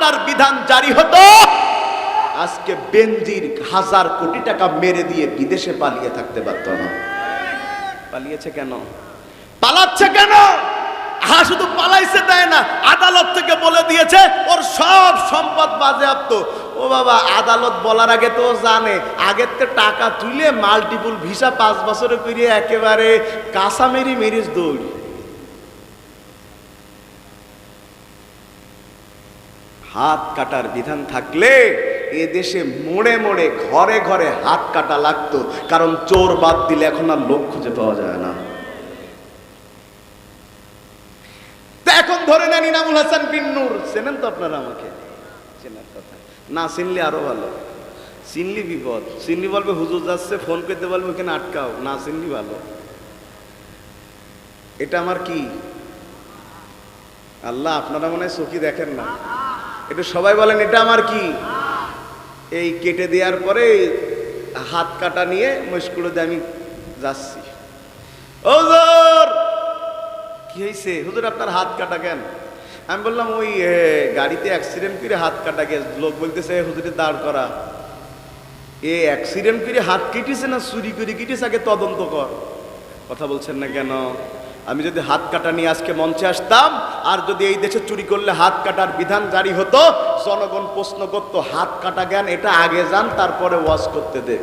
কাটার বিধান জারি হতো, আজকে বেনজির 1000 কোটি টাকা মেরে দিয়ে বিদেশে পালিয়ে থাকতে পারতো না। পালিয়েছে কেন? পালাচ্ছে কেন? শুধু পালাইছে তাই না, আদালত থেকে বলে দিয়েছে ওর সব সম্পদ বাজেয়াপ্ত। ও বাবা, আদালত বলার আগে তো জানে, আগের তো টাকা তুলে মাল্টিপল ভিসা 5 বছরে করে একেবারে কাঁচা মেরিজ দৌড়। হাত কাটার বিধান থাকলে এ দেশে মোড়ে মোড়ে ঘরে ঘরে হাত কাটা লাগতো, কারণ চোর বাদ দিলে এখন আর লোক খুঁজে পাওয়া যায় না। এখন ধরে নেন ইনামুল হাসান বিন নূর, চেনেন তো আপনারা, আমাকে চেনার কথা না, চিনলে আরো ভালো, চিনলি বিপদ। চিনলি বলবে হুজুর যাচ্ছে, ফোন করতে বলবে ওখানে আটকাও, না চিনলি ভালো। এটা আমার কি আল্লাহ, আপনারা মনে হয় চোখই দেখেন না, এটা সবাই বলেন এটা আমার কি। এই কেটে দেওয়ার পরে হাত কাটা নিয়ে মুশকুলো দিয়ে আমি যাচ্ছি, হুজুর কি হয়েছে? হুজুর আপনার হাত কাটা কেন? আমি বললাম ওই গাড়িতে অ্যাক্সিডেন্ট করে হাত কাটা গেছে। লোক বলতেছে হুজুরে দাঁড় করা। এ অ্যাক্সিডেন্ট করে হাত কেটেছে না চুরি করে কেটেছে, আগে তদন্ত কর। কথা বলছেন না কেন? আমি যদি হাত কাটা নিয়ে আজকে মঞ্চে আসতাম, আর যদি এই দেশে চুরি করলে হাত কাটার বিধান জারি হতো, জনগণ প্রশ্ন করতো হাত কাটা জ্ঞান, এটা আগে যান তারপরে ওয়াজ করতে দে।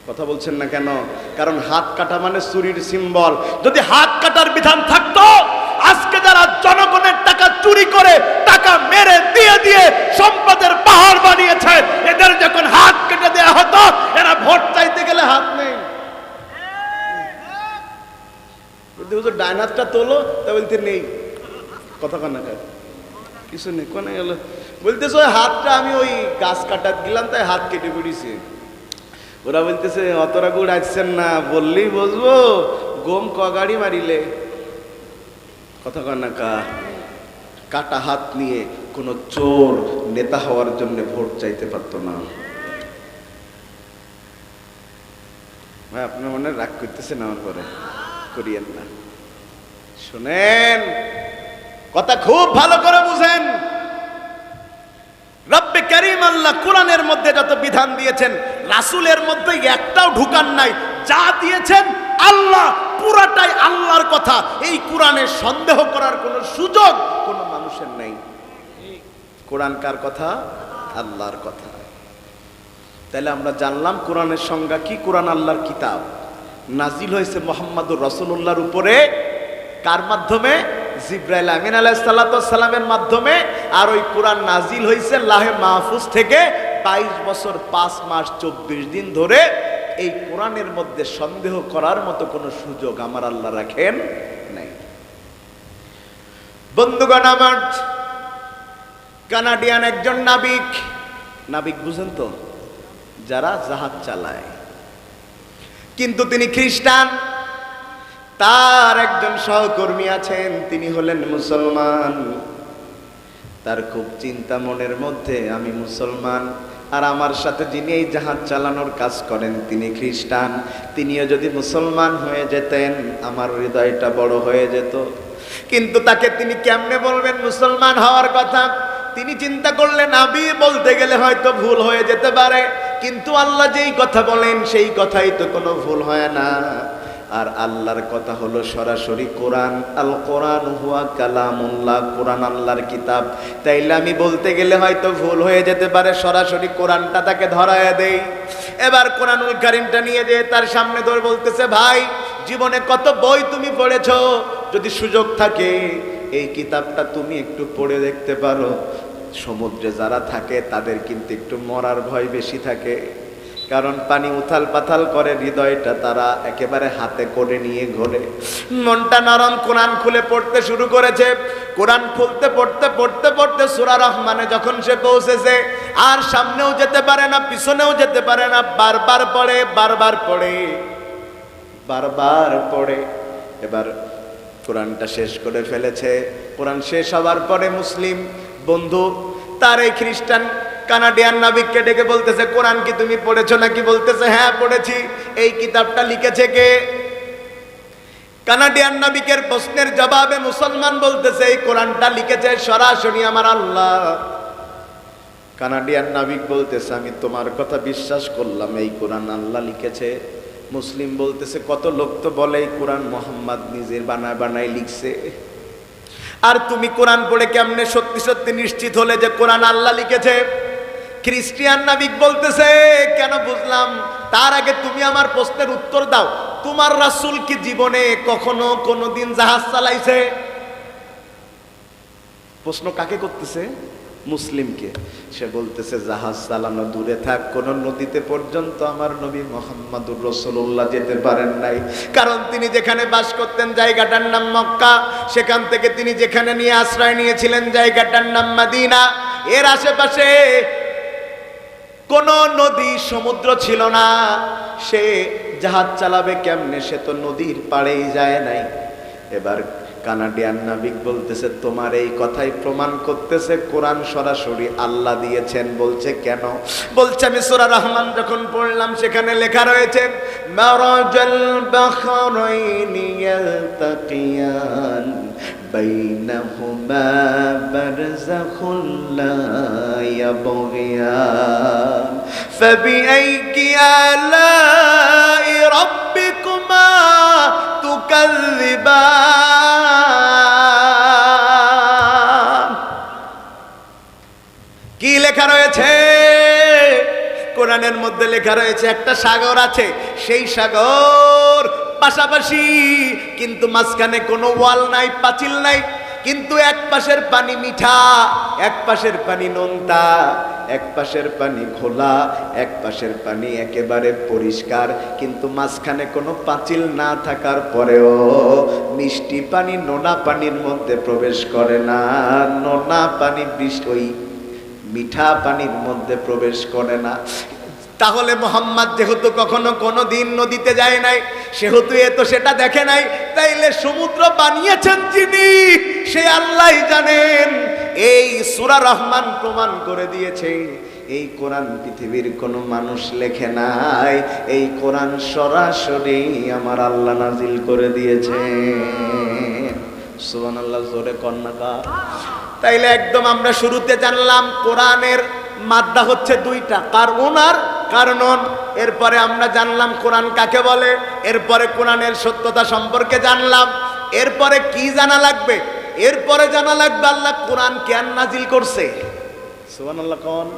কথা বলছেন না কেন? কারণ হাত কাটা মানে চুরির সিম্বল। যদি হাত কাটার বিধান থাকতো, আজকে যারা জনগণের টাকা চুরি করে টাকা মেরে দিয়ে দিয়ে সম্পদের পাহাড় বানিয়েছে, এদের যখন হাত কেটে দেওয়া হতো, এরা ভোট চাইতে গেলে হাত নেই। হুজুর ডান হাতটা তোলো, তা বলতে নেই। কথা কান্না কিছু নেই, কোনে গেল বলতেছে ওই হাতটা আমি ওই গাছ কাটাত গেলাম, তাই হাত কেটে পড়িছে। ওরা বলতেছে অতরা গুড় আসছেন না, বললেই বসবো, গম গাড়ি মারিলে। কথা কান্না কাটা হাত নিয়ে কোনো চোর নেতা হওয়ার জন্য ভোট চাইতে পারতো না। ভাই আপনার মনে রাগ করতেছেন আমার পরে, করিয়েন না। শুনেন, কথা খুব ভালো করে বুঝেন। রব্বে কারীম আল্লাহ কোরআনের মধ্যে যত বিধান দিয়েছেন, রাসূলের মধ্যে একটাও ঢুকান নাই। যা দিয়েছেন আল্লাহ, পুরাটাই আল্লাহর কথা। এই কোরআনে সন্দেহ করার কোনো সুযোগ কোনো মানুষের নেই। কোরআন কার কথা? আল্লাহর কথা। তাহলে আমরা জানলাম কোরআনের সংজ্ঞা কি। কোরআন আল্লাহর কিতাব, নাজিল হয়েছে মুহাম্মদুর রাসূলুল্লাহর উপরে। কার মাধ্যমে? জিবরাইল আমিন আলাইহিস সালাতু ওয়াস সালামের মাধ্যমে। আর ওই কোরআন নাজিল হয়েছে লাহে মাহফুজ থেকে 22 বছর 5 মাস 24 দিন ধরে। এই কোরআনের মধ্যে সন্দেহ করার মতো কোনো সুযোগ আমার আল্লাহ রাখেন নাই। বন্ধুগণ আমার, কানাডিয়ান একজন নাবিক বুঝেন তো, যারা জাহাজ চালায়, কিন্তু তিনি খ্রিস্টান। তার একজন সহকর্মী আছেন, তিনি হলেন মুসলমান। তার খুব চিন্তা মনের মধ্যে, আমি মুসলমান, আর আমার সাথে যিনি এই জাহাজ চালানোর কাজ করেন তিনি খ্রিস্টান। তিনিও যদি মুসলমান হয়ে যেতেন, আমার হৃদয়টা বড় হয়ে যেত। কিন্তু তাকে তিনি কেমনে বলবেন মুসলমান হওয়ার কথা? তিনি চিন্তা করলেন নবী বলতে গেলে হয়তো ভুল হয়ে যেতে পারে, কিন্তু আল্লাহ যেই কথা বলেন সেই কথাই তো কোনো ভুল হয় না। আর আল্লাহর কথা হলো সরাসরি কোরআন। আল কোরআন হুয়া কালামুল্লাহ, কোরআন আল্লাহর কিতাব। তাইলে আমি বলতে গেলে হয়তো ভুল হয়ে যেতে পারে, সরাসরি কোরআনটা তাকে ধরায়া দেই। এবার কোরআনুল কারীমটা নিয়ে যেয়ে তার সামনে ধরে বলতেছে, ভাই জীবনে কত বই তুমি পড়েছো, যদি সুযোগ থাকে এই কিতাবটা তুমি একটু পড়ে দেখতে পারো। সমুদ্রে যারা থাকে তাদের কিন্তু একটু মরার ভয় বেশি থাকে, কারণ পানি উথাল পাথাল করে, হৃদয়টা তারা একেবারে হাতে করে নিয়ে ঘোরে। মনটা নরম, কোরআন খুলে পড়তে শুরু করেছে। কোরআন খুলতে পড়তে সূরা রহমানে যখন সে পৌঁছেছে, আর সামনেও যেতে পারে না, পিছনেও যেতে পারে না, বারবার পড়ে। এবার কোরআনটা শেষ করে ফেলেছে। কোরআন শেষ হওয়ার পরে মুসলিম বন্ধু তার এই খ্রিস্টান কানাডিয়ান নাবিককে ডেকে বলতেছে, কোরআন কি তুমি পড়েছো নাকি? বলতেছে, হ্যাঁ পড়েছি। এই কিতাবটা লিখেছে কে? কানাডিয়ান নাবিকের প্রশ্নের জবাবে মুসলমান বলতেছে, এই কোরআনটা লিখেছে সরাসরি আমার আল্লাহ। কানাডিয়ান নাবিক বলতেছে আমি তোমার কথা বিশ্বাস করলাম, এই কোরআন আল্লাহ লিখেছে। মুসলিম বলতেছে কত লোক তো বলে এই কোরআন মোহাম্মদ নিজের বানায় বানায় লিখছে। আর তুমি কোরআন পড়ে কেমনে সত্যি সত্যি নিশ্চিত হলে যে কোরআন আল্লাহ লিখেছে? খ্রিস্টিয়ান নাবিক বলতেছে কেন বুঝলাম, তার আগে তুমি আমার প্রশ্নের উত্তর দাও। তোমার রাসূল কি জীবনে কখনো কোনোদিন জাহাজ চালাইছে? প্রশ্ন কাকে করতেছে? মুসলিমকে। সে বলতেছে জাহাজ চালানো দূরে থাক, কোন নদীতে পর্যন্ত আমার নবী মুহাম্মদুর রাসূলুল্লাহ যেতে পারেন নাই। কারণ তিনি যেখানে বাস করতেন জায়গাটার নাম মক্কা, সেখান থেকে তিনি যেখানে নিয়ে আশ্রয় নিয়েছিলেন জায়গাটার নাম মদিনা। এর আশেপাশে কোন নদী সমুদ্র ছিল না। সে জাহাজ চালাবে কেমনে? সে তো নদীর পাড়েই যায় নাই। এবার কানাডিয়ান নাবিক বলতেছে তোমার এই কথাই প্রমাণ করতেছে কোরআন সরাসরি আল্লাহ দিয়েছেন। বলছে কেন? বলছে আমি সূরা রহমান যখন পড়লাম সেখানে লেখা রয়েছে মারাজাল বাহরাইনি ইয়ালতাকিয়ান বাইনাহুমা বারযাখুন লা ইয়াবগিয়ান ফাবিআইয়ি আলাই রাব্বিকুমা তুকাযযিবান। কি লেখা রয়েছে? কোরআনের মধ্যে লেখা রয়েছে একটা সাগর আছে, সেই সাগর পাশাপাশি, কিন্তু মাঝখানে কোনো ওয়াল নাই, পাঁচিল নাই। কিন্তু এক পাশের পানি মিঠা, এক পাশের পানি নোনতা, এক পাশের পানি ঘোলা, এক পাশের পানি একেবারে পরিষ্কার। কিন্তু মাঝখানে কোনো পাঁচিল না থাকার পরেও মিষ্টি পানি নোনা পানির মধ্যে প্রবেশ করে না, নোনা পানি ওই মিঠা পানির মধ্যে প্রবেশ করে না। তাহলে মোহাম্মদ যেহেতু কখনো কোনো দিন নদীতে যায় নাই, সেহেতু এত সেটা দেখে নাই, তাইলে সমুদ্র বানিয়েছেন যিনি সে আল্লাহ জানেন। এই সূরা রহমান প্রমাণ করে দিয়েছে এই কোরআন পৃথিবীর কোনো মানুষ লেখে নাই, এই কোরআন সরাসরি আমার আল্লাহ নাজিল করে দিয়েছে। সুবহানাল্লাহ, জোরে কন্যা। তাইলে একদম আমরা শুরুতে জানলাম কোরআনের মাদ্দা হচ্ছে দুইটা, কারণ আর কারণ। এরপরে আমরা জানলাম কোরআন কাকে বলে, এরপরে কোরআনের সত্যতা সম্পর্কে জানলাম। এরপরে কি জানা লাগবে? এরপরে জানা লাগবে আল্লাহ কোরআন কেন নাজিল করছে। সুবহানাল্লাহ। কোন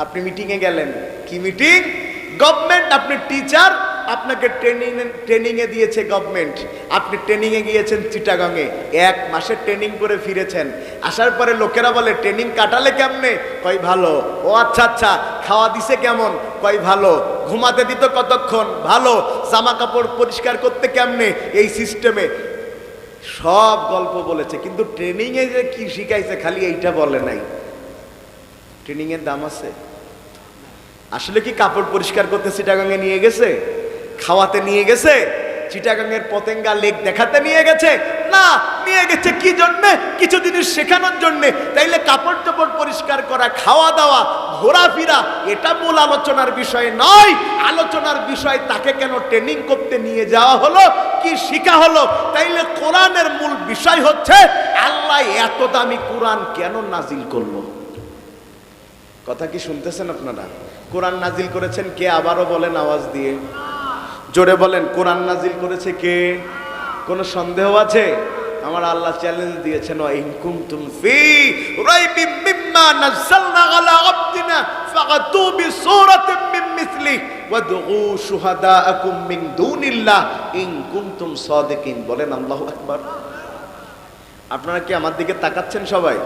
আপনি মিটিংয়ে গেলেন, কি মিটিং? গভর্নমেন্ট, আপনি টিচার, আপনাকে ট্রেনিংয়ে দিয়েছে গভর্নমেন্ট, আপনি ট্রেনিংয়ে গিয়েছেন চিটাগাঙে, 1 মাসের ট্রেনিং করে ফিরেছেন। আসার পরে লোকেরা বলে ট্রেনিং কাটালে কেমনে? কই ভালো। ও আচ্ছা আচ্ছা, খাওয়া দিছে কেমন? কই ভালো। ঘুমাতে দিত কতক্ষণ? ভালো। জামা কাপড় পরিষ্কার করতে কেমনে? এই সিস্টেমে। সব গল্প বলেছে, কিন্তু ট্রেনিংয়ে যে কি শিখাইছে খালি এইটা বলে নাই। ট্রেনিংয়ের দাম আছে। আসলে কি কাপড় পরিষ্কার করতে চিটাগাঙে নিয়ে গেছে? খাওয়াতে নিয়ে গেছে? চিটাগাঙের পতেঙ্গা লেক দেখাতে নিয়ে গেছে? না, নিয়ে গেছে কি জন্যে? কিছু জিনিস শেখানোর জন্যে। তাইলে কাপড় টাপড় পরিষ্কার করা, খাওয়া দাওয়া, ঘোরাফেরা, এটা মূল আলোচনার বিষয় নয়। আলোচনার বিষয় তাকে কেন ট্রেনিং করতে নিয়ে যাওয়া হলো, কি শিখা হলো। তাইলে কোরআনের মূল বিষয় হচ্ছে আল্লাহ এত দামি কোরআন কেন নাজিল করলো। কথা কি শুনতেছেন আপনারা? কোরআন নাজিল করেছেন কে? আবারও বলেন আওয়াজ দিয়ে, জোরে বলেন, কোরআন নাজিল করেছে কে? কোনো সন্দেহ আছে? আমার আল্লাহ চ্যালেঞ্জ দিয়েছেন ইন কুনতুম ফি রাইবিম মিম্মা নাযালনা আলা আবদিনা ফাতু বিসূরাতিন মিন মিসলি ওয়াদউ শুহাদাআকুম মিন দুনিল্লাহ ইন কুনতুম সাদিকিন। বলেন আল্লাহু আকবার। আপনারা কি আমার দিকে তাকাচ্ছেন সবাই?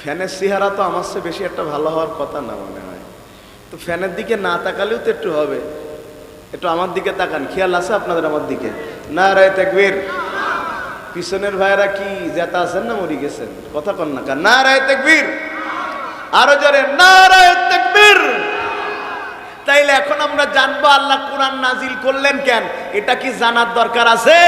ফ্যানের চেহারা তো আমার চেয়ে বেশি একটা ভালো হওয়ার কথা না মনে হয়। তো ফ্যানের দিকে না তাকালেও তো একটু হবে, একটু আমার দিকে তাকান। খেয়াল আছে আপনাদের আমার দিকে? নারায়ে তাকবীর। পিছনের ভাইরা কি জেতা আছেন না মরি গেছেন? কথা কন না। নারায়ে তাকবীর। আরো জোরে নারায়ে তাকবীর। তাইলে এখন আমরা জানবো আল্লাহ কোরআন নাজিল করলেন কেন। এটা কি জানার দরকার আছে?